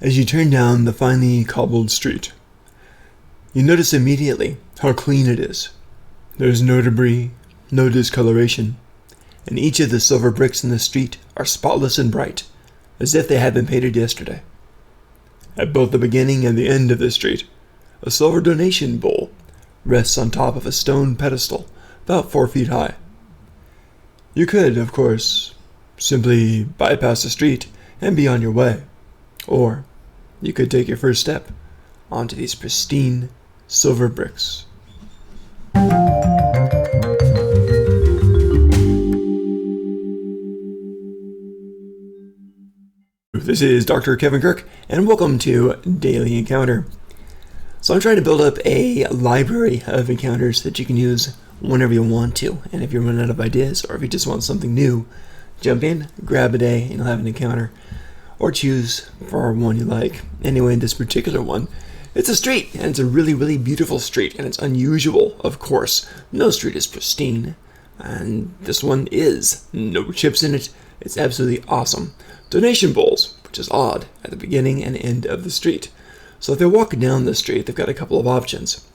As you turn down the finely cobbled street, you notice immediately how clean it is. There's no debris, no discoloration, and each of the silver bricks in the street are spotless and bright, as if they had been painted yesterday. At both the beginning and the end of the street, a silver donation bowl rests on top of a stone pedestal about 4 feet high. You could, of course, simply bypass the street and be on your way, or you could take your first step onto these pristine silver bricks. This is Dr. Kevin Kirk, and welcome to Daily Encounter. So I'm trying to build up a library of encounters that you can use whenever you want to, and if you run out of ideas, or if you just want something new, jump in, grab a day, and you'll have an encounter, or choose for one you like. Anyway, this particular one, it's a street, and it's a really, really beautiful street, and it's unusual, of course. No street is pristine, and this one is. No chips in it. It's absolutely awesome. Donation bowls, which is odd, at the beginning and end of the street. So if they're walking down the street, they've got a couple of options.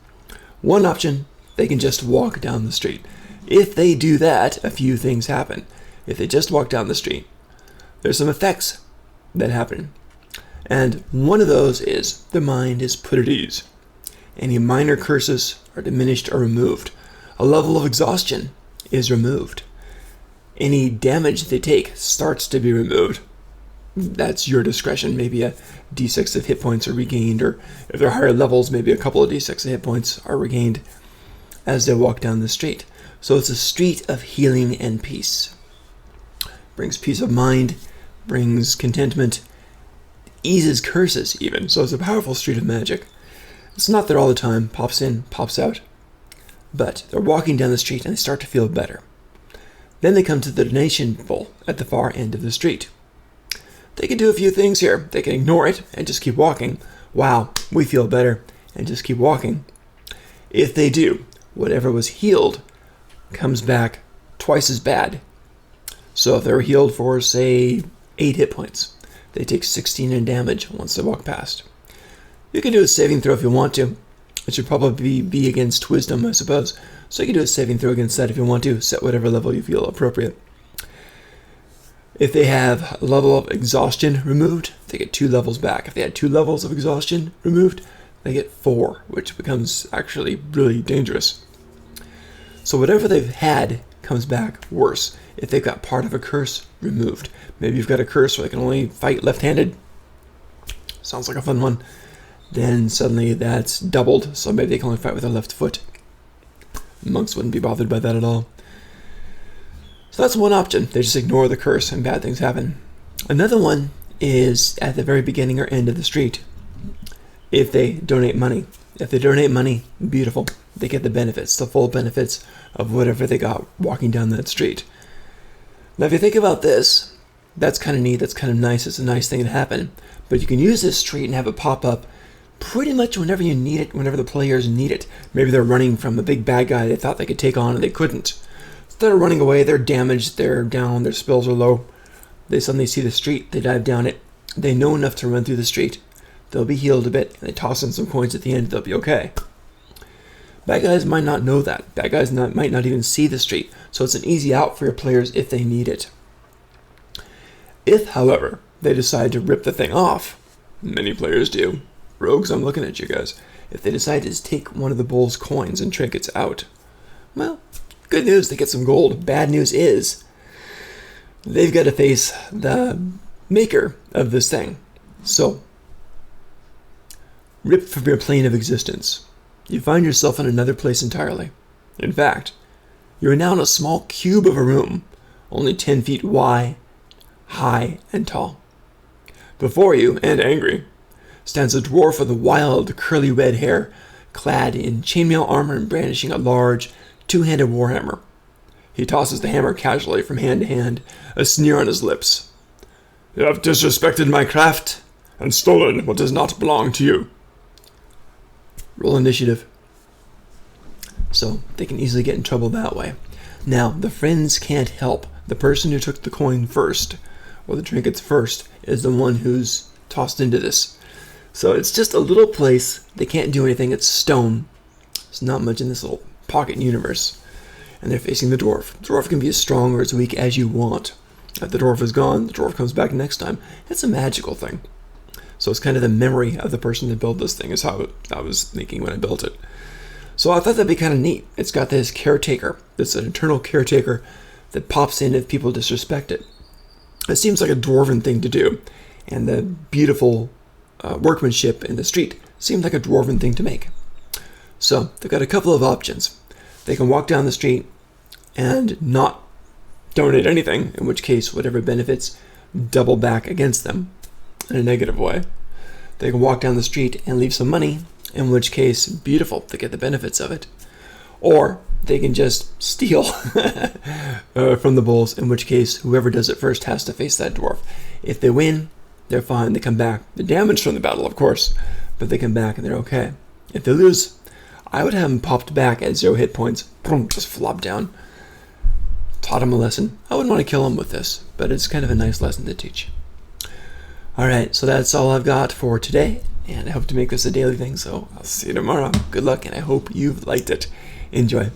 One option, they can just walk down the street. If they do that, a few things happen. If they just walk down the street, there's some effects that happen. And one of those is the mind is put at ease. Any minor curses are diminished or removed. A level of exhaustion is removed. Any damage they take starts to be removed. That's your discretion. Maybe a d6 of hit points are regained, or if they're higher levels, maybe a couple of d6 of hit points are regained as they walk down the street. So it's a street of healing and peace. Brings peace of mind, brings contentment, eases curses even. So it's a powerful street of magic. It's not there all the time, pops in, pops out. But they're walking down the street and they start to feel better. Then they come to the donation bowl at the far end of the street. They can do a few things here. They can ignore it and just keep walking. Wow, we feel better, and just keep walking. If they do, whatever was healed comes back twice as bad. So if they were healed for, say, 8 hit points, they take 16 in damage once they walk past. You can do a saving throw if you want to. It should probably be against wisdom, I suppose. So you can do a saving throw against that if you want to. Set whatever level you feel appropriate. If they have a level of exhaustion removed, they get 2 levels back. If they had 2 levels of exhaustion removed, they get 4, which becomes actually really dangerous. So whatever they've had comes back worse if they've got part of a curse removed. Maybe you've got a curse where they can only fight left-handed. Sounds like a fun one. Then suddenly that's doubled, so maybe they can only fight with their left foot. Monks wouldn't be bothered by that at all. So that's one option. They just ignore the curse and bad things happen. Another one is at the very beginning or end of the street. If they donate money. If they donate money, beautiful. They get the benefits, the full benefits of whatever they got walking down that street. Now if you think about this, that's kind of neat, that's kind of nice, it's a nice thing to happen. But you can use this street and have it pop up pretty much whenever you need it, whenever the players need it. Maybe they're running from a big bad guy they thought they could take on and they couldn't. Instead of running away, they're damaged, they're down, their spells are low. They suddenly see the street, they dive down it. They know enough to run through the street. They'll be healed a bit, and they toss in some coins at the end, they'll be okay. Bad guys might not know that. Bad guys might not even see the street, so it's an easy out for your players if they need it. If, however, they decide to rip the thing off, many players do. Rogues, I'm looking at you guys. If they decide to just take one of the bowl's coins and trinkets out, well, good news, they get some gold. Bad news is they've got to face the maker of this thing. So, ripped from your plane of existence. You find yourself in another place entirely. In fact, you are now in a small cube of a room, only 10 feet wide, high, and tall. Before you, and angry, stands a dwarf with a wild, curly red hair, clad in chainmail armor and brandishing a large, 2-handed warhammer. He tosses the hammer casually from hand to hand, a sneer on his lips. You have disrespected my craft and stolen what does not belong to you. Roll initiative. So they can easily get in trouble that way. Now, the friends can't help. The person who took the coin first, or the trinkets first, is the one who's tossed into this. So it's just a little place. They can't do anything. It's stone. There's not much in this little pocket universe. And they're facing the dwarf. The dwarf can be as strong or as weak as you want. If the dwarf is gone, the dwarf comes back next time. It's a magical thing. So it's kind of the memory of the person that built this thing is how I was thinking when I built it. So I thought that'd be kind of neat. It's got this caretaker. It's an eternal caretaker that pops in if people disrespect it. It seems like a dwarven thing to do. And the beautiful workmanship in the street seemed like a dwarven thing to make. So they've got a couple of options. They can walk down the street and not donate anything, in which case whatever benefits double back against them in a negative way. They can walk down the street and leave some money, in which case, beautiful, they get the benefits of it. Or they can just steal from the bulls, in which case whoever does it first has to face that dwarf. If they win, they're fine, they come back. They're damaged from the battle, of course, but they come back and they're okay. If they lose, I would have them popped back at 0 hit points, boom, just flop down. Taught them a lesson. I wouldn't want to kill them with this, but it's kind of a nice lesson to teach. Alright, so that's all I've got for today, and I hope to make this a daily thing, so I'll see you tomorrow. Good luck, and I hope you've liked it. Enjoy.